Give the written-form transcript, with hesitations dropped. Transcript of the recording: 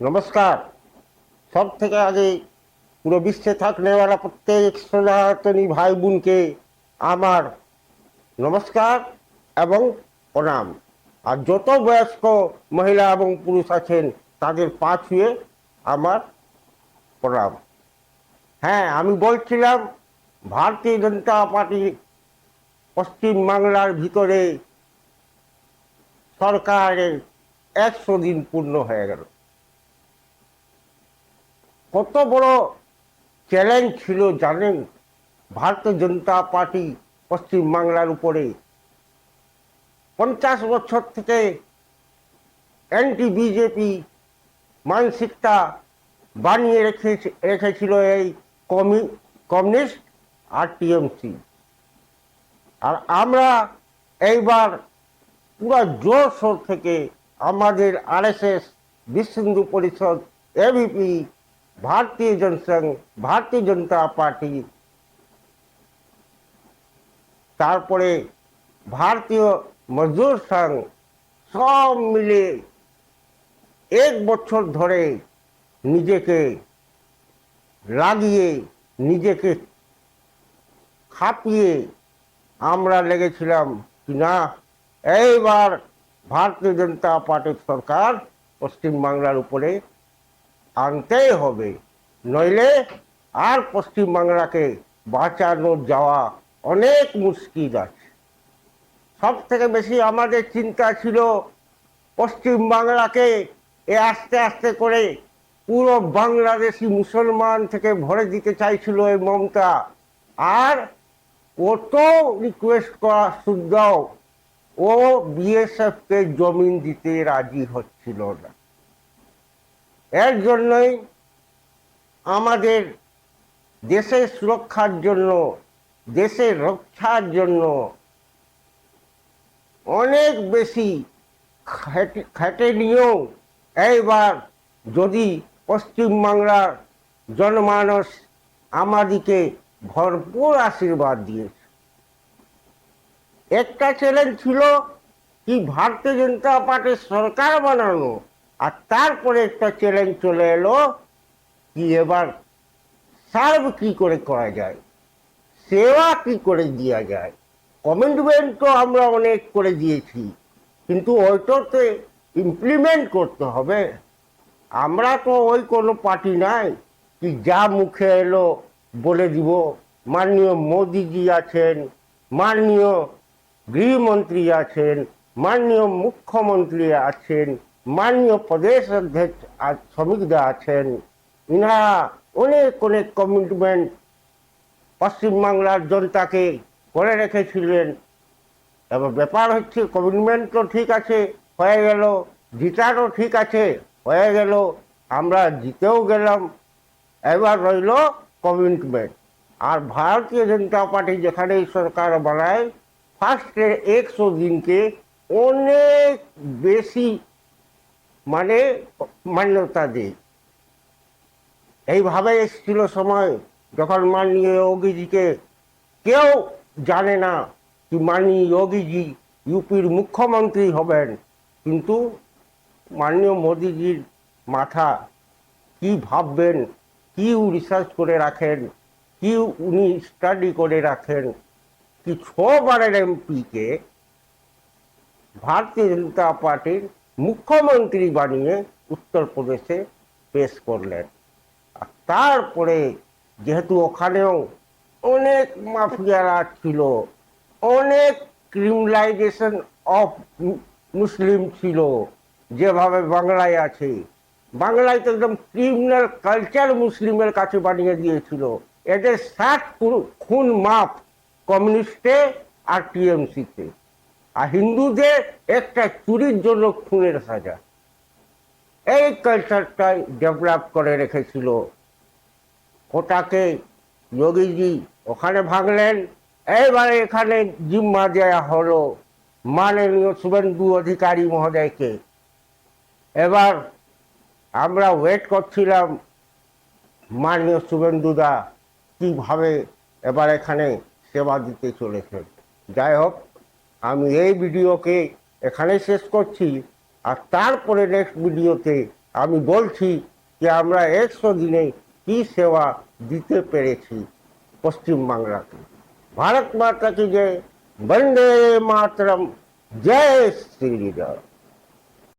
नमस्कार। सब থেকে আগে পুরো বিশ্বে থাকने वाला প্রত্যেক সনাতনী ভাই বোনকে আমার নমস্কার এবং প্রণাম। আর যত বয়স্ক মহিলা এবং পুরুষ আছেন তাদের পা ছুঁয়ে আমার প্রণাম। হ্যাঁ, আমি বলছিলাম ভারতীয় জনতা পার্টি পশ্চিম বাংলার ভিতরে সরকারের 100 দিন পূর্ণ হয়ে গেল। কত বড় চ্যালেঞ্জ ছিল জানেন ভারতীয় জনতা পার্টি পশ্চিম বাংলার উপরে। 50 বছর থেকে অ্যান্টি বিজেপি মানসিকতা বানিয়ে রেখেছিল এই কমিউনিস্ট আর টিএমসি। আর আমরা এইবার পুরো জোর শোর থেকে আমাদের আরএসএস, বিশ্ব হিন্দু পরিষদ, এবিপি, भारतीय जनसंघ, भारतीय जनता पार्टी, तारपरे भारतीय मजदूर संघ सब मिले एक बछर धरे निजेके लागिए निजेके खापिए आमरा लेगेछिलाम कि ना एइबार भारतीय जनता पार्टी सरकार पश्चिम बांगलार उपरे আনতেই হবে, নইলে আর পশ্চিম বাংলাকে বাঁচানো যাওয়া অনেক মুশকিল আছে। সব থেকে বেশি আমাদের চিন্তা ছিল পশ্চিম বাংলাকে আস্তে আস্তে করে পুরো বাংলাদেশি মুসলমান থেকে ভরে দিতে চাইছিল এই মমতা। আর কত রিকোয়েস্ট করা সত্ত্বেও ও বিএসএফকে জমিন দিতে রাজি হচ্ছিল না। এর জন্যই আমাদের দেশের সুরক্ষার জন্য, দেশের রক্ষার জন্য অনেক বেশি খেটে নিয়েও এইবার যদি পশ্চিমবাংলার জনমানস আমাদিকে ভরপুর আশীর্বাদ দিয়েছে। একটা চ্যালেঞ্জ ছিল কি ভারতীয় জনতা পার্টির সরকার বানানো, আর তারপরে একটা চ্যালেঞ্জ চলে এলো কি এবার সার্ভ কি করে করা যায়, সেবা কি করে দেওয়া যায়। কমিটমেন্ট তো আমরা অনেক করে দিয়েছি, কিন্তু ওইটাতে ইমপ্লিমেন্ট করতে হবে। আমরা তো ওই কোনো পার্টি নাই কি যা মুখে এলো বলে দিব। মাননীয় মোদিজি আছেন, মাননীয় গৃহমন্ত্রী আছেন, মাননীয় মুখ্যমন্ত্রী আছেন, মাননীয় প্রদেশ অধ্যক্ষ শ্রমিকদা আছেন, ইনারা অনেক অনেক কমিটমেন্ট পশ্চিমবাংলার জনতাকে করে রেখেছিলেন। এবার ব্যাপার হচ্ছে কমিটমেন্ট তো ঠিক আছে, হয়ে গেল, জিতারও ঠিক আছে, হয়ে গেল, আমরা জিতেও গেলাম। এবার রইল কমিটমেন্ট। আর ভারতীয় জনতা পার্টি যেখানেই সরকার বানায় ফার্স্টের 100 দিনকে অনেক বেশি মানে মান্যতা দেয়। এইভাবে এসেছিল সময় যখন মাননীয় যোগীজিকে কেউ জানে না কি মাননীয় যোগীজি ইউপির মুখ্যমন্ত্রী হবেন, কিন্তু মাননীয় মোদিজির মাথা কি ভাববেন, কি রিসার্চ করে রাখেন, কি উনি স্টাডি করে রাখেন, কি 6 বারের এমপিকে ভারতীয় জনতা পার্টির মুখ্যমন্ত্রী বানিয়ে উত্তরপ্রদেশে পেশ করলেন। আর তারপরে যেহেতু ওখানেও অনেক মাফিয়ারা ছিল, অনেক ক্রিমিনালাইজেশন অফ মুসলিম ছিল, যেভাবে বাংলায় আছে, বাংলায় তো একদম ক্রিমিনাল কালচার মুসলিমের কাছে বানিয়ে দিয়েছিল। এদের 60 খুন মাফ কমিউনিস্টে আর টিএমসিতে, আর হিন্দুদের একটা চুরির জন্য খুনের সাজা। এই কালচারটাই ডেভেলপ করে রেখেছিল। ওটাকে যোগীজি ওখানে ভাঙলেন। এইবারে এখানে জিম্মা দেওয়া হলো মাননীয় শুভেন্দু অধিকারী মহোদয়কে। এবার আমরা ওয়েট করছিলাম মাননীয় শুভেন্দুদা কীভাবে এবার এখানে সেবা দিতে চলেছেন। যাই হোক, আমি এই ভিডিওকে এখানে শেষ করছি, আর তারপরে নেক্সট ভিডিওতে আমি বলছি যে আমরা 100 দিনে কি সেবা দিতে পেরেছি পশ্চিমবাংলাকে। ভারত মাতা কি জয়, বন্দে মাতরম, জয় শ্রীরাম।